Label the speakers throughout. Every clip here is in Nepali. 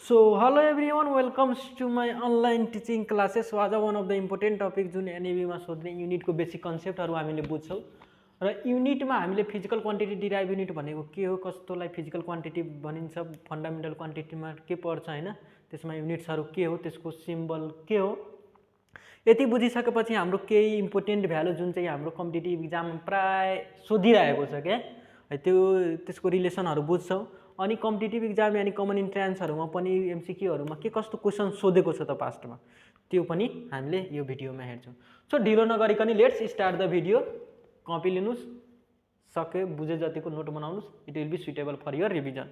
Speaker 1: So hello everyone, welcomes to my online teaching classes. So आज one of the important topic जुन एनएबी मा सोध्ने युनिट को बेसिक कन्सेप्टहरु हामीले बुझ्छौं र युनिट मा हामीले फिजिकल क्वान्टिटी डिराइभ युनिट भनेको के हो, कस्तोलाई फिजिकल क्वान्टिटी भनिन्छ, फन्डामेन्टल क्वान्टिटी मा के पर्छ हैन, त्यसमा युनिट्सहरु के हो, त्यसको सिम्बल के हो, यति बुझिसकेपछि हाम्रो केही इम्पोर्टेन्ट भ्यालु जुन चाहिँ हाम्रो कम्पिटिटिभ एक्जाम प्राय सोधिरहेको छ के त्यो त्यसको रिलेसनहरु बुझ्छौं। अनि कम्पिटिटिभ एक्जाम यानी कमन इन्ट्रान्सहरुमा पनि एमसीक्यूहरुमा के कस्तो क्वेशन सोधेको छ त पास्टमा त्यो पनि हामीले यो भिडियोमा हेर्छौं। सो ढिलो नगरिकन let's start the video. Copy लिनुस्, सके बुझे जतिको नोट बनाउनुस्, it will be suitable for your revision.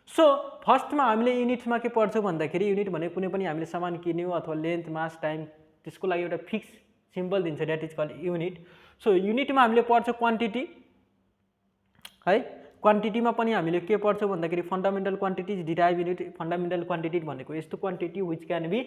Speaker 1: So फर्स्टमा हामीले युनिट्समा के पढ्छौं भन्दाखेरि युनिट भने कुनै पनि हामीले सामान किन्यौ अथवा लेन्थ मास टाइम त्यसको लागि एउटा फिक्स सिम्बल दिन्छ, that is called unit. So युनिटमा हामीले पढ्छौं क्वान्टिटी है, क्वान्टिटीमा पनि हामीले के पढ्छौं भन्दाखेरि fundamental quantities derive unit. Fundamental quantity भनेको यस्तो quantity which can be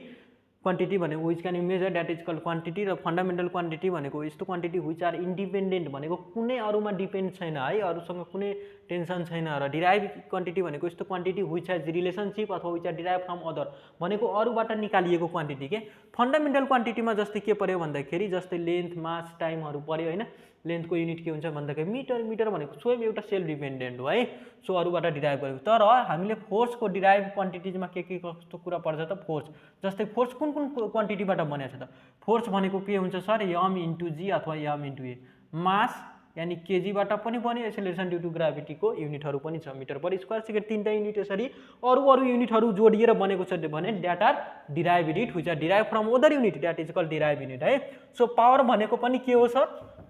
Speaker 1: quantity भनेको which can be measure, that is called quantity. र फन्डामेन्टल क्वान्टिटी भनेको यस्तो क्वान्टिटी व्हिच आर इन्डिपेन्डेन्ट भनेको कुनै अरुमा डिपेन्ड छैन है, अरुसँग कुनै टेन्सन छैन। र डिराइभ क्वान्टिटी भनेको यस्तो क्वान्टिटी व्हिच हैज रिलेसनशिप अथवा which are derive from other भनेको अरुबाट निकालिएको क्वान्टिटी के। फन्डामेन्टल क्वान्टिटीमा जस्तै के पर्यो भन्दाखेरि जस्तै लेन्थ मास टाइमहरु पर्यो हैन। लेन्थको युनिट के हुन्छ भन्दाखेरि मिटर, मिटर भनेको स्वयं एउटा सेल्फ डिपेन्डेन्ट हो है, सो अरुबाट डिराइभ गरेको। तर हामीले फोर्सको डिराइभ क्वान्टिटीजमा के कस्तो कुरा पर्छ त फोर्स। जस्तै फोर्स कुन कुन क्वान्टिटीबाट बनेको छ त, फोर्स भनेको के हुन्छ सर, m इन्टु g अथवा m इन्टु a। मास यानी केजीबाट पनि बन्यो, एक्सेलरेसन ड्यू टु ग्राभिटीको युनिटहरु पनि छ, मिटर पर स्क्वायर सेकेन्ड, तीनटा युनिट। यसरी अरु युनिटहरु जोडिएर बनेको छ भने that are derive unit which are derive from other unit, that is called derive unit है। सो पावर भनेको पनि के हो सर,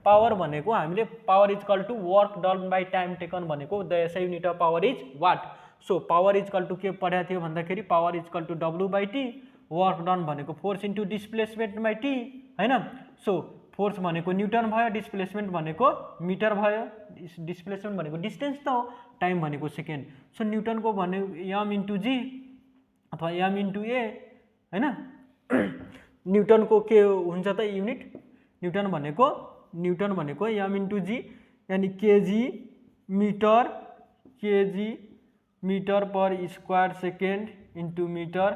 Speaker 1: पावर भनेको हामीले power is equal to work done by time taken भनेको the SI unit of power is watt. So power is equal to के पढाएको थियो भन्दाखेरि power is equal to W/T, work done भनेको force into displacement by T हैन। सो फोर्स भनेको न्यूटन भयो, डिस्प्लेसमेन्ट भनेको मिटर भयो, डिस्प्लेसमेन्ट भनेको डिस्टेन्स त हो, टाइम भनेको सेकेन्ड। सो न्यूटनको भनेको m इन्टु g अथवा m इन्टु a हैन। न्यूटनको के हुन्छ त युनिट, न्यूटन भनेको m इन्टु g यानी KG metre per square second into metre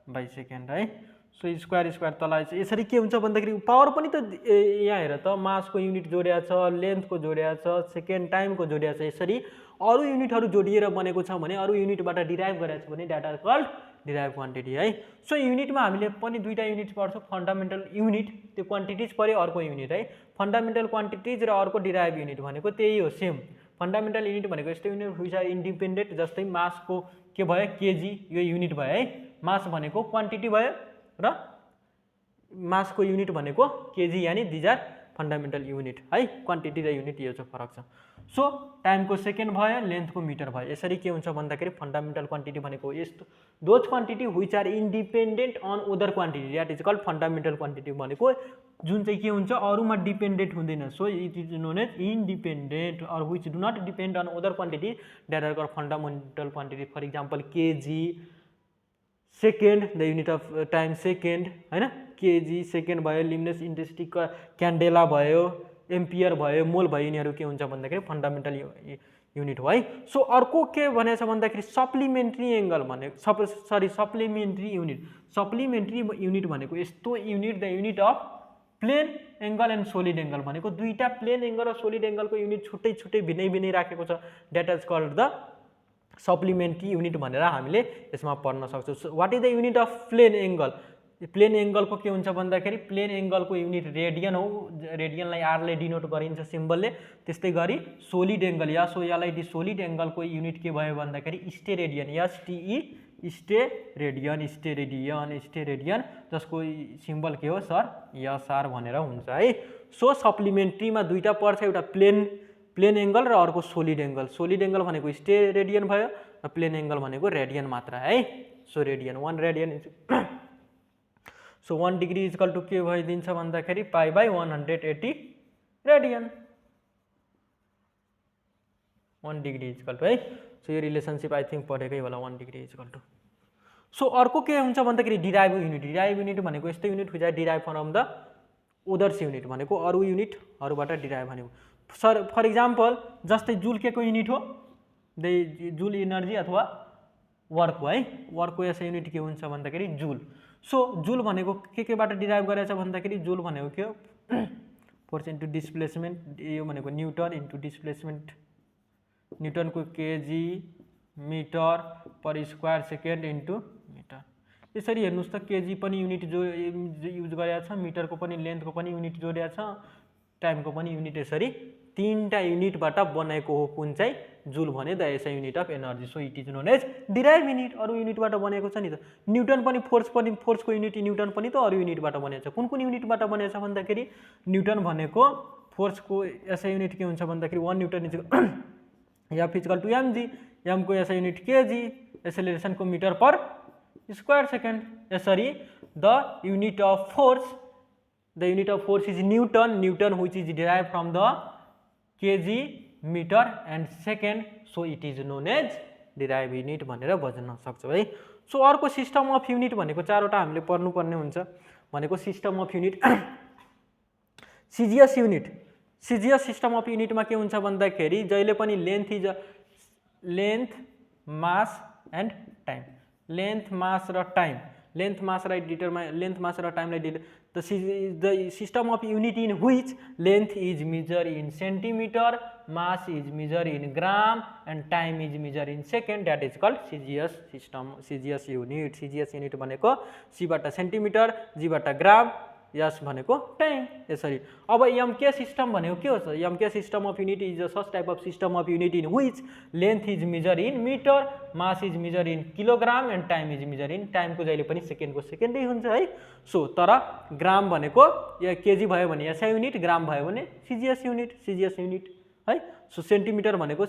Speaker 1: by second है। सो स्क्वायर स्क्वायर तलाई चाहिँ यसरी के हुन्छ भन्दाखेरि पावर पनि त यहाँ हेर त मासको युनिट जोडिया छ, लेन्थको जोडिया छ, सेकेन्ड टाइमको जोडिया छ। यसरी अरु युनिटहरु जोडिएर बनेको छ भने अरु युनिटबाट डिराइभ गरेको छ भने that are called derive quantity है। सो युनिटमा हामीले पनि दुईटा युनिट पढ्छौं, फन्डामेन्टल युनिट त्यो क्वान्टिटीज पर्यो, अर्को युनिट है फन्डामेन्टल क्वान्टिटीज र अर्को डिराइभ युनिट भनेको त्यही हो सेम। फन्डामेन्टल युनिट भनेको यस्तो युनिट व्हिच आर इन्डिपेन्डेन्ट, जस्तै मासको के भयो केजी, यो युनिट भयो है। मास भनेको क्वान्टिटी भयो र मासको युनिट भनेको केजी, यानी दिज आर फन्डामेन्टल युनिट है। क्वान्टिटी र युनिट यो चाहिँ फरक छ। सो टाइमको सेकेन्ड भयो, लेन्थको मिटर भयो। यसरी के हुन्छ भन्दाखेरि फन्डामेन्टल क्वान्टिटी भनेको यस्तो those quantity which are independent on other quantity, that is called fundamental quantity भनेको जुन चाहिँ के हुन्छ अरुमा डिपेन्डेन्ट हुँदैन। So it is known as independent or which do not depend on other quantity, that are called fundamental quantity. For example KG second, the unit of time second हैन, केजी सेकेन्ड भयो, लिमिनेस इन्टेन्सिटी क्यान्डेला भयो, एम्पियर भयो, मोल भयो, यिनीहरु के हुन्छ भन्दाखेरि फन्डामेन्टल युनिट हो है। सो अर्को के भनेछ भन्दाखेरि सप्लिमेन्ट्री एंगल भनेको सप्लिमेन्ट्री युनिट। सप्लिमेन्ट्री युनिट भनेको यस्तो unit, the unit of plane angle and solid angle भनेको दुईटा प्लेन एंगल र सोलिड एंगलको युनिट छुट्टै छुट्टै भिन्नै राखेको छ, that is called the supplementary unit भनेर हामीले यसमा पढ्न सक्छौं। What is the unit of plane angle, plane एंगलको के हुन्छ भन्दाखेरि प्लेन एंगलको युनिट रेडियन हो, रेडियनलाई r ले डिनोट गरिन्छ सिम्बलले। त्यस्तै गरी सोलिड एंगल या सो एलआईडी सोलिड एंगलको युनिट के भयो भन्दाखेरि स्टेरेडियन, STE स्टेरेडियन जसको सिम्बल के हो सर SR भनेर हुन्छ है। सो सप्लिमेन्ट्रीमा दुईटा पर्छ, एउटा प्लेन एंगल र अर्को सोलिड एंगल। सोलिड एंगल भनेको स्टेरेडियन भयो र प्लेन एंगल भनेको रेडियन मात्र है। So radian 1 radian so 1 degree is equal to के भइदिन्छ भन्दाखेरि π/180 radian, 1 degree is equal to है। सो यो रिलेसनशिप आई थिंक पढेकै होला, 1 degree is equal to. So अर्को के हुन्छ भन्दाखेरि डिराइभ युनिट। डिराइभ युनिट भनेको यस्तो unit which are derive from the others unit भनेको अरु युनिटहरुबाट डिराइभ भनेको। सर फर एक्जाम्पल जस्तै जुल के को युनिट हो, द जुल एनर्जी अथवा वर्कको है, वर्कको एसआई युनिट के हुन्छ भन्दाखेरि जुल। सो जुल भनेको केबाट डिराइभ गरेछ भन्दाखेरि जुल भनेको के हो फोर्स इन्टु डिस्प्लेसमेन्ट, यो भनेको न्युटन इन्टु डिस्प्लेसमेन्ट, न्युटनको KG metre per square second into metre. यसरी हेर्नुहोस् त केजी पनि युनिट जो युज गरेको छ, मिटरको पनि लेन्थको पनि युनिट जोडिएको छ, टाइमको पनि युनिट, यसरी तीनटा युनिटबाट बनेको हो कुन चाहिँ जुल भने the SI unit of energy. So it is known as derive unit. अरू युनिटबाट बनेको छ नि त, न्युटन पनि फोर्सको युनिट न्युटन पनि त अरू युनिटबाट बनेको छ। कुन कुन युनिटबाट बनेको छ भन्दाखेरि न्युटन भनेको फोर्सको एसआई युनिट के हुन्छ भन्दाखेरि 1 न्युटन इज या फिजिकल टु एमजी, एमको एसआई युनिट केजी, एसेलेरेसनको मिटर पर स्क्वायर सेकेन्ड। यसरी the unit of force is newton, newton which is derive from the KG metre and second. So it is known as derive unit भनेर बुझ्न सक्छौँ है। सो अर्को सिस्टम अफ युनिट भनेको चारवटा हामीले पढ्नुपर्ने हुन्छ भनेको system of unit CGS unit. CGS system of युनिटमा के हुन्छ भन्दाखेरि जहिले पनि length mass and time, length mass र टाइम, लेन्थ मास र टाइमलाई the system of unit in which length is measured in centimeter, mass is measured in gram and time is measured in second, that is called CGS system, CGS unit। CGS unit भनेको C बाट सेन्टिमिटर, G बाट ग्राम, S भनेको टाइम। यसरी अब एमके सिस्टम भनेको के हो? MK system of unit is such type of system of unit in which length is measure in metre, mass is measure in kilogram and time is measure in, टाइमको जहिले पनि सेकेन्डको सेकेन्डै हुन्छ है। सो तर ग्राम भनेको या केजी भयो भने एसआई युनिट, ग्राम भयो भने सिजिएस युनिट है। सो सेन्टिमिटर भनेको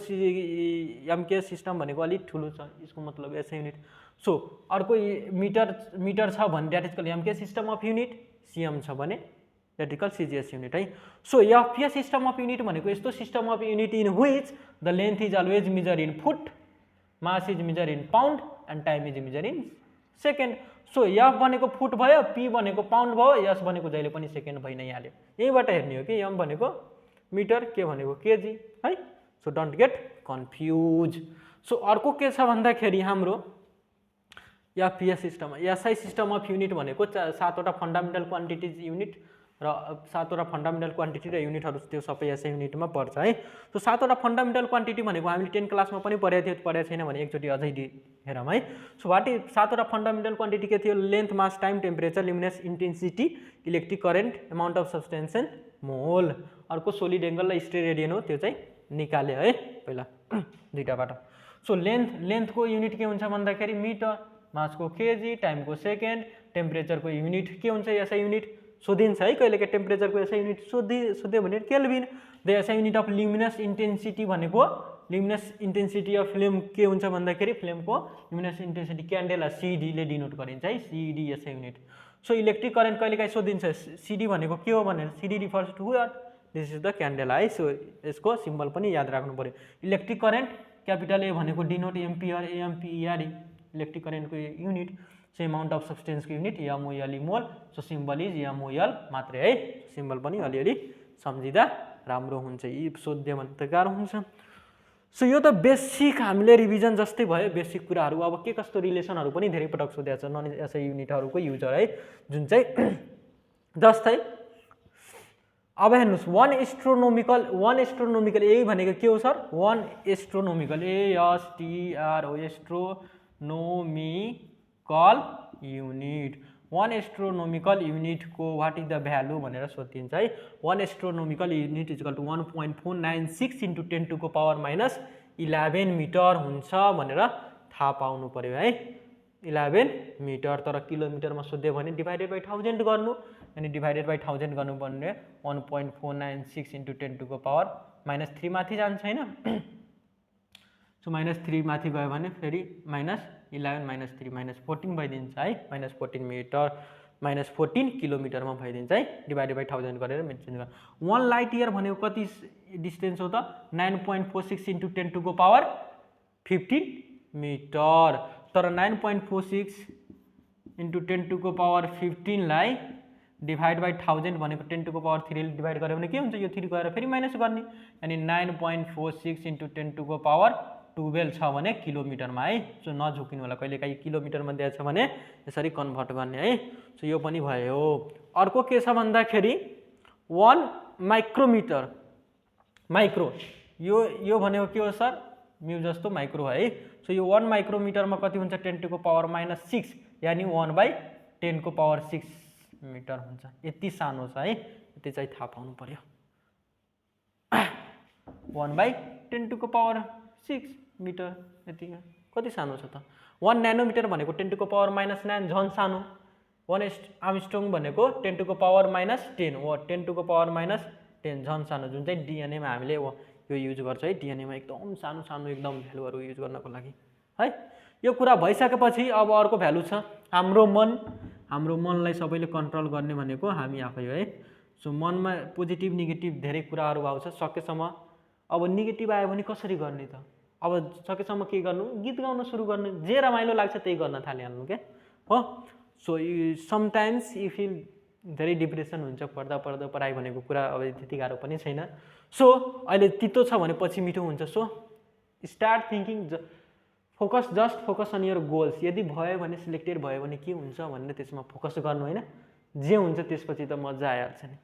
Speaker 1: एमके सिस्टम भनेको अलिक ठुलो छ, यसको मतलब एसआई युनिट। सो अर्को मिटर छ भने that is called MK system of unit, CM छ भने that is called CGS unit है। So FPS system of unit भनेको यस्तो system of unit in which the length is always measure in foot, mass is measure in pound and time is measure in second. So F भनेको फुट भयो, पी भनेको पाउन्ड भयो, एस भनेको जहिले पनि सेकेन्ड भइ नै हाल्यो। यहीबाट हेर्ने हो कि एम भनेको मिटर, के भनेको केजी है। So don't get confuse. So अर्को के छ भन्दाखेरि हाम्रो FPS system, SI system of unit भनेको 7वटा फन्डामेन्टल क्वान्टिटिज युनिट र 7वटा फन्डामेन्टल क्वान्टिटी र युनिटहरू त्यो सबै एसआई युनिटमा पर्छ है। सो 7वटा फन्डामेन्टल क्वान्टिटी भनेको हामीले 10 क्लासमा पनि पढेको छैन भने एकचोटि अझै हेरौँ है। सो 7वटा फन्डामेन्टल क्वान्टिटी के थियो? Length, mass, time, temperature, luminous intensity, electric current, amount of substance and mole. अर्को सोलिड एङ्गल र स्ट्रे रेडियन हो, त्यो चाहिँ निकाल्यो है पहिला दुईटाबाट। सो लेन्थको युनिट के हुन्छ भन्दाखेरि मिटर, मासको केजी, टाइमको सेकेन्ड, टेम्परेचरको युनिट के हुन्छ एसआई युनिट सोधिन्छ है कहिले के टेम्परेचरको एसआई युनिट सोध्यो भने kelvin. The SI unit of luminous intensity भनेको लुमिनस इन्टेन्सिटी अफ फ्लेम के हुन्छ भन्दाखेरि फ्लेमको लुमिनस इन्टेन्सिटी क्यान्डेला सिडीले डिनोट गरिन्छ है, CD SI unit. So electric current कहिलेकाहीँ सोधिन्छ, सिडी भनेको के हो भनेर, CD refers to what, this is the candela है। सो यसको सिम्बल पनि याद राख्नु पर्यो। इलेक्ट्रिक करेन्ट क्यापिटल ए भनेको डिनोट एम्पियर, एएमपिइआर इलेक्ट्रिक करेन्टको युनिट। सो अमाउन्ट अफ सब्सटेन्सको unit M O L mole. So symbol is M O L मात्रै है, सिम्बल पनि अलिअलि सम्झिँदा राम्रो हुन्छ, यी सोध्यो भने त गाह्रो हुन्छ। सो यो त बेसिक हामीले रिभिजन जस्तै भयो, बेसिक कुराहरू। अब के कस्तो रिलेसनहरू पनि धेरै पटक सोधेको छ नन एसआई युनिटहरूको युजर है, जुन चाहिँ जस्तै अब हेर्नुहोस् 1 एस्ट्रोनोमिकल यही भनेको के हो sir? 1 astronomical A S T R O astronomical unit. 1 astronomical युनिटको वाट इज द भ्यालु भनेर सोधिन्छ है। 1 astronomical unit is equal to 1.496 into 10⁻11 metre हुन्छ भनेर थाहा पाउनु पर्यो है। 11 मिटर, तर किलोमिटरमा सोध्यो भने डिभाइडेड बाई 1000 गर्नु, अनि डिभाइडेड बाई 1000 गर्नु भने 1.496 इन्टु 10⁻³ माथि जान्छ होइन। सो -3 माथि गयो भने फेरि -11 -3 -14 भइदिन्छ है, -14 मिटर -14 किलोमिटरमा भइदिन्छ है, डिभाइडेड बाई 1000 गरेर मेन्सन गर्नु। 1 लाइट इयर भनेको कति डिस्टेन्स हो त? 9.46 इन्टु 10⁻15 मिटर, तर 9.46 इन्टु 10⁻15 लाई डिभाइड बाई 1000 भनेको 10⁻3 ले डिभाइड गर्यो भने के हुन्छ? यो 3 गएर फेरि माइनस गर्ने, अनि 9.46 इन्टु 10⁻15 12 छ भने किलोमिटरमा है। सो नझुकिनु होला, कहिलेकाहीँ किलोमिटरमा दिएको छ भने यसरी कन्भर्ट गर्ने है। सो यो पनि भयो। अर्को के छ भन्दाखेरि 1 माइक्रोमिटर, माइक्रो यो भनेको के हो सर, म्यू जस्तो माइक्रो है। सो यो 1 माइक्रोमिटरमा कति हुन्छ 10⁻⁻6 यानि 1/10⁻6 मिटर हुन्छ। यति सानो छ है, यति चाहिँ थाहा पाउनु पर्यो। 1/10⁻6 मिटर यति कति सानो छ त। 1 नैनोमिटर भनेको 10⁻⁻9 झन् सानो। 1 आर्मस्ट्रङ भनेको 10⁻⁻10 वा 10⁻⁻10 झन् सानो, जुन चाहिँ डिएनएमा हामीले यो युज गर्छ है। डिएनएमा एकदम सानो सानो एकदम भ्यालुहरू युज गर्नको लागि है। यो कुरा भइसकेपछि अब अर्को भ्यालु छ हाम्रो मन। हाम्रो मनलाई सबैले कन्ट्रोल गर्ने भनेको हामी आफै हो है। सो मनमा पोजिटिभ नेगेटिभ धेरै कुराहरू आउँछ। सकेसम्म अब नेगेटिभ आयो भने कसरी गर्ने त, अब सकेसम्म के गर्नु, गीत गाउन सुरु गर्नु, जे रमाइलो लाग्छ त्यही गर्न थालिहाल्नु के हो। सो समटाइम्स यु फिल धेरै डिप्रेसन हुन्छ, पढ्दा पढ्दा पढाइ भनेको कुरा अब त्यति गाह्रो पनि छैन। सो अहिले तितो छ भने पछि मिठो हुन्छ। So start thinking, just focus on your goals. यदि भयो भने सिलेक्टेड भयो भने के हुन्छ भनेर त्यसमा फोकस गर्नु होइन, जे हुन्छ त्यसपछि त मजा आइहाल्छ नि।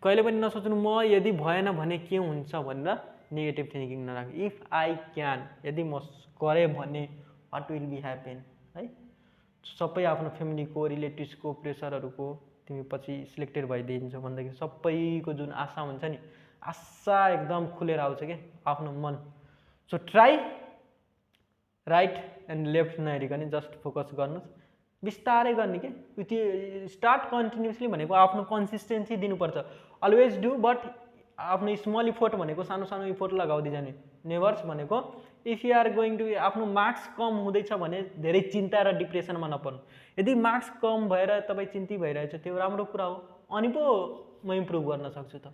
Speaker 1: कहिले पनि नसोच्नु म यदि भएन भने के हुन्छ भनेर नेगेटिभ थिङ्किङ नराख। इफ आई क्यान, यदि म गरेँ भने वाट विल बी ह्यापन है। सबै आफ्नो फ्यामिलीको रिलेटिभ्सको प्रेसरहरूको तिमी पछि सिलेक्टेड भइदिन्छौ भन्दाखेरि सबैको जुन आशा हुन्छ नि, आशा एकदम खुलेर आउँछ क्या आफ्नो मन। So try right and left नहेरिकन जस्ट फोकस गर्नुहोस्, बिस्तारै गर्ने के। त्यो स्टार्ट कन्टिन्युसली भनेको आफ्नो कन्सिस्टेन्सी दिनुपर्छ। अलवेज डु, बट आफ्नो स्मल इफोर्ट भनेको सानो सानो इफोर्ट लगाउँदै जाने। नेभर्स भनेको if you are going to आफ्नो मार्क्स कम हुँदैछ भने धेरै चिन्ता र डिप्रेसनमा नपर्नु। यदि मार्क्स कम भएर तपाईँ चिन्तित भइरहेछ त्यो राम्रो कुरा हो, अनि पो म इम्प्रुभ गर्न सक्छु त।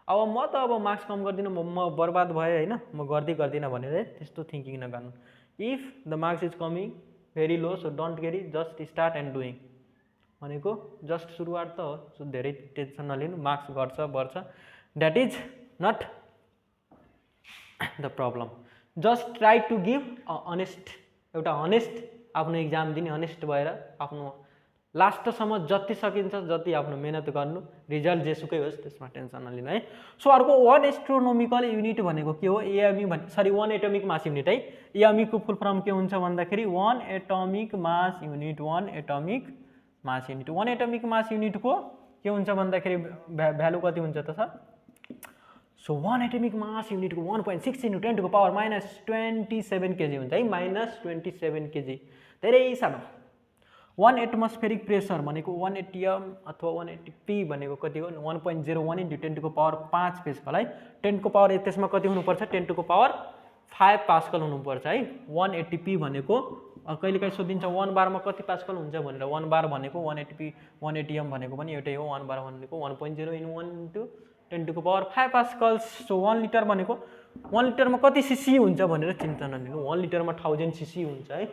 Speaker 1: अब म त अब मार्क्स कम गर्दिनँ, म बर्बाद भएँ होइन, म गर्दिनँ भनेर त्यस्तो थिङ्किङ नगर्नु। If the marks is coming very low, so don't care, just start and doing भनेको जस्ट सुरुवात त हो। सो धेरै टेन्सन नलिनु, मार्क्स घट्छ बढ्छ, that is not the problem. Just try to give honest, एउटा अनेस्ट आफ्नो इक्जाम दिने, अनेस्ट भएर आफ्नो लास्टसम्म जति सकिन्छ जति आफ्नो मेहनत गर्नु, रिजल्ट जेसुकै होस् त्यसमा टेन्सन नलिनु है। सो अर्को 1 एस्ट्रोनोमिकल युनिट भनेको के हो, एएमई 1 एटमिक मास युनिट है। एएमई को फुल फर्म के हुन्छ भन्दाखेरि 1 atomic mass unit. 1 atomic mass unit, 1 atomic mass युनिटको के हुन्छ भन्दाखेरि भ्यालु कति हुन्छ त सर। सो 1 एटमिक मास युनिटको 1.6 × 10⁻27 केजी हुन्छ है, -27 केजी, धेरै सानो। 1 एटमोस्फेरिक प्रेसर भनेको 1 एटिएम अथवा 1 एटिपी भनेको कति हो, 1.01 × 10⁵ पास्कल है। 10 त्यसमा कति हुनुपर्छ, 10⁵ पास्कल हुनुपर्छ है। 1 एटिपी भनेको कहिलेकाहीँ सोधिन्छ 1 बारमा कति पास्कल हुन्छ भनेर। 1 बार भनेको 1 एटिपी 1 एटिएम भनेको पनि एउटै हो। 1 बार भनेको 1.0 × 1 × 10⁵ पास्कल्स। सो 1 लिटर भनेको 1 लिटरमा कति सिसी हुन्छ भनेर चिन्ता नलिनु। 1 लिटरमा 1000 सिसी हुन्छ है।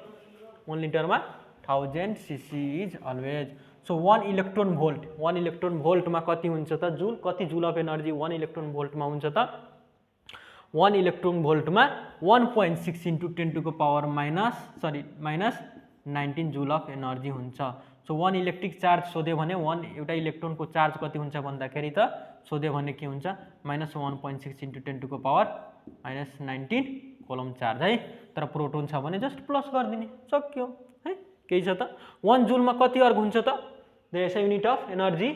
Speaker 1: 1 लिटरमा 1000 CC is always. So 1 electron volt, 1 electron भोल्टमा कति हुन्छ त जुल, कति जुल अफ एनर्जी 1 इलेक्ट्रोन भोल्टमा हुन्छ त। 1 इलेक्ट्रोन भोल्टमा 1.6 × 10⁻⁻19 जुल अफ एनर्जी हुन्छ। सो 1 इलेक्ट्रिक चार्ज सोध्यो भने 1 एउटा इलेक्ट्रोनको चार्ज कति हुन्छ भन्दाखेरि त सोध्यो भने के हुन्छ, -1.6 × 10⁻⁻19 कोलम चार्ज है। तर प्रोटोन छ भने जस्ट प्लस गरिदिने, सक्यो है, केही छ त। 1 जुलमा कति अर्ग हुन्छ त, the SI unit of energy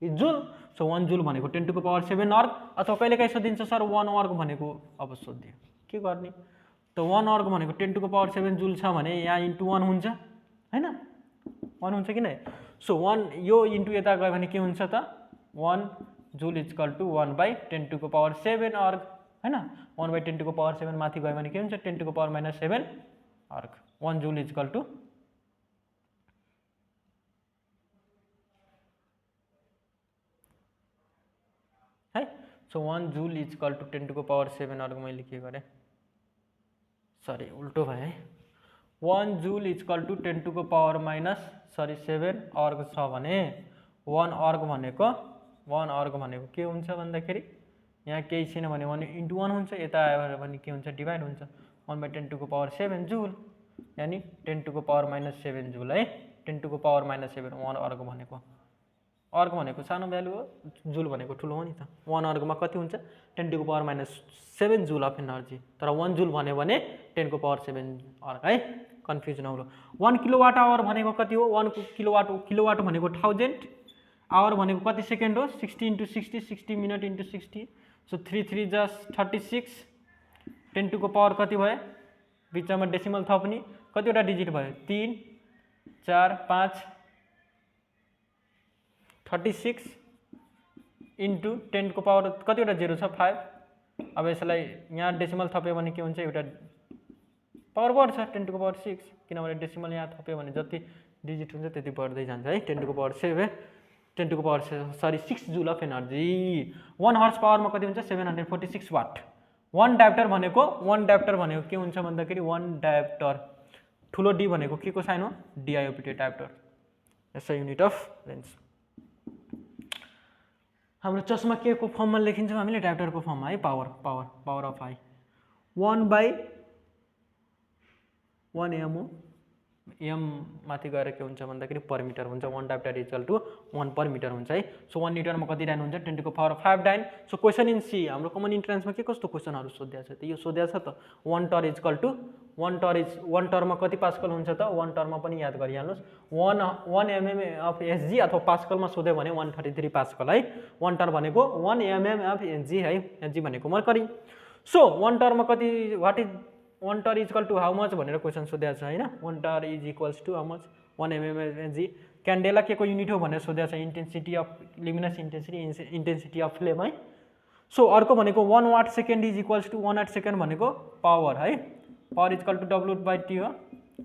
Speaker 1: is joule. So 1 जुल भनेको 10⁻7 अर्ग, अथवा कहिलेकाहीँ सोधिन्छ सर 1 अर्ग भनेको, अब सोधियो के गर्ने त। 1 अर्ग भनेको 10⁻7 जुल छ भने यहाँ इन्टु 1 हुन्छ होइन, 1 हुन्छ कि नै। सो 1 यो इन्टु यता गयो भने के हुन्छ त, 1 जुल इक्वल टु 1/10⁻7 अर्ग होइन। 1/10⁻7 माथि गयो भने के हुन्छ, 10⁻7 अर्ग। 1 जुल इक्वल टु है। सो 1 जुल इक्वल टु 10⁻7 अर्ग। मैले के गरेँ, सरी उल्टो भयो है। 1 जुल इक्वल टु 10⁻7 अर्ग छ भने 1 अर्ग भनेको के हुन्छ भन्दाखेरि यहाँ केही छैन भने 1 × 1 हुन्छ, यता आयो भने के हुन्छ डिभाइड हुन्छ 1/10⁻⁷ जुल, यानी 10⁻⁻7 जुल है। 10⁻⁻7 1 अर्ग भनेको, अर्ग भनेको सानो भ्यालु हो, जुल भनेको ठुलो हो नि त। 1 अर्गमा कति हुन्छ 10⁻⁷ जुल अफ एनर्जी, तर 1 जुल भन्यो भने 10⁻⁷ अर्ग है, कन्फ्युज नहुनु। 1 किलोवाट आवर भनेको कति हो, 1 किलोवाट भनेको 1000, आवर भनेको कति सेकेन्ड हो 60 × 60, 60 मिनट × 60, सो 3 3 जा 36, 10⁻⁻ कति भयो, बिचमा डेसिमल थप्ने, कतिवटा डिजिट भयो 3 4 5, 36 इन्टु 10⁻⁻ कतिवटा जेरो छ 5। अब यसलाई यहाँ डेसिमल थप्यो भने के हुन्छ, एउटा पावर बढ्छ 10⁻⁶, किनभने डेसिमल यहाँ थप्यो भने जति डिजिट हुन्छ त्यति बढ्दै जान्छ है। 6 जुल अफ एनर्जी। 1 हर्स पावरमा कति हुन्छ 746 वाट। 1 डायोप्टर भनेको के हुन्छ भन्दाखेरि 1 डायोप्टर, ठुलो डी भनेको के को साइन हो, डिआइओपिटी डायोप्टर, यसै युनिट अफ लेन्स। हाम्रो चस्मा के को फर्ममा लेखिन्छौँ हामीले, डायोप्टरको फर्ममा है, पावर अफ आई 1/1 एम हो। एम माथि गएर के हुन्छ भन्दाखेरि पर मिटर हुन्छ, 1 dioptre equal to 1 per metre हुन्छ है। सो 1 न्युटनमा कति डाइन हुन्छ 10⁵ डाइन। सो क्वेसन इन सी, हाम्रो कमन इन्ट्रान्समा के कस्तो क्वेसनहरू सोध्या छ त, यो सोध्या छ त 1 टर इक्वल टु 1 टरमा कति पास्कल हुन्छ त, 1 टरमा पनि याद गरिहाल्नुहोस् 1 mm अफ एसजी, अथवा पास्कलमा सोध्यो भने 133 पास्कल है। 1 टर भनेको 1 mm अफ एसजी है, एसजी भनेको मर्करी। सो 1 टरमा कति, what is 1 torr equal to how much भनेर क्वेसन सोध्या छ होइन। 1 torr is equals to how much 1 mm S G. Candela के को युनिट हो भनेर सोध्या छ, intensity of luminous intensity of flame है। सो अर्को भनेको 1 watt second is equals to 1 watt second भनेको पावर है, पावर इक्वल टु W/T हो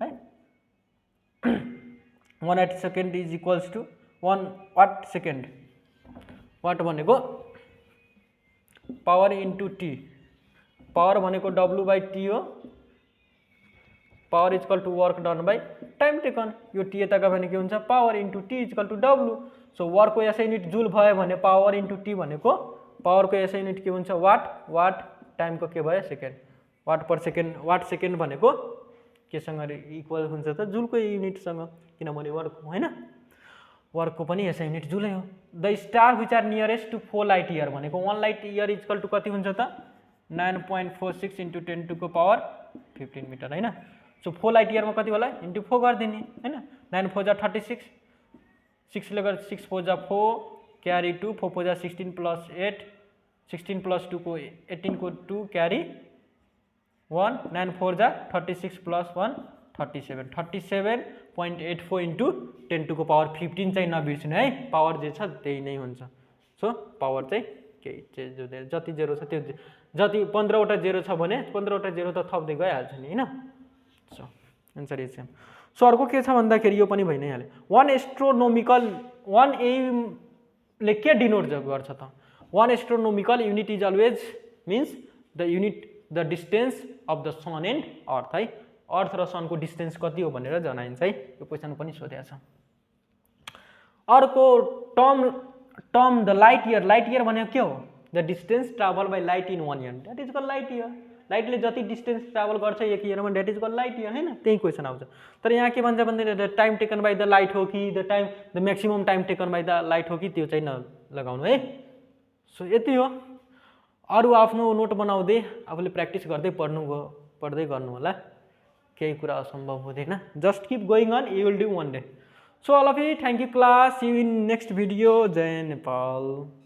Speaker 1: है। 1 watt second is equals to 1 watt second, watt भनेको पावर इन्टु टी, पावर भनेको W/T हो, power equal to work done by time taken. यो टी यता गयो भने के हुन्छ power into T equal to W। So वर्कको एसआई युनिट जुल भयो भने पावर इन्टु टी भनेको पावरको एसआई युनिट के हुन्छ वाट, टाइमको के भयो second, watt per second. Watt second भनेको केसँग इक्वल हुन्छ त जुलको युनिटसँग, किनभने वर्क होइन, वर्कको पनि एसआई युनिट जुलै हो। The star which are nearest to 4 light year भनेको 1 लाइट इयर इक्वल टु कति हुन्छ त 9.46 × 10⁻15 मिटर होइन। सो 4 लाइट इयरमा कति होला इन्टु 4 गरिदिने होइन। 9 4 जा 36, 6 ले गर्दा 6 4 जा 4 क्यारी 2, 4 4 जा 16 + 8, 16 + 2 को 18 को 2 क्यारी 1, 9 4 जा 36 + 1 37, 37.84 इन्टु 10⁻15 चाहिँ नबिर्सिनु है, पावर जे छ त्यही नै हुन्छ। सो पावर चाहिँ केही जति जेरो छ त्यो, जति 15वटा जेरो छ भने 15वटा जेरो त थप्दै गइहाल्छ नि होइन। So answer is same. So अर्को के छ भन्दाखेरि यो पनि भइ नै हाल्यो। 1 एस्ट्रोनोमिकल 1 ले के डिनोट गर्छ त, 1 astronomical unit is always means the unit the distance of the sun and earth है। अर्थ र सनको डिस्टेन्स कति हो भनेर जनाइन्छ है, यो क्वेसन पनि सोधेको छ। अर्को टर्म द लाइट इयर भनेको के हो, the distance travel by light in 1 year, that is called light year. लाइटले जति डिस्टेन्स ट्राभल गर्छ 1 इयरमा that is called light year होइन, त्यही क्वेसन आउँछ। तर यहाँ के भन्छ भन्दाखेरि the time taken by the light हो कि the maximum time taken by the light हो कि, त्यो चाहिँ नलगाउनु है। सो यति हो। अरू आफ्नो नोट बनाउँदै आफूले प्र्याक्टिस गर्दै पढ्दै गर्नु होला, केही कुरा असम्भव हुँदैन। Just keep going on, you will do 1 day. So all of you, thank you class, see you in next video. जय नेपाल।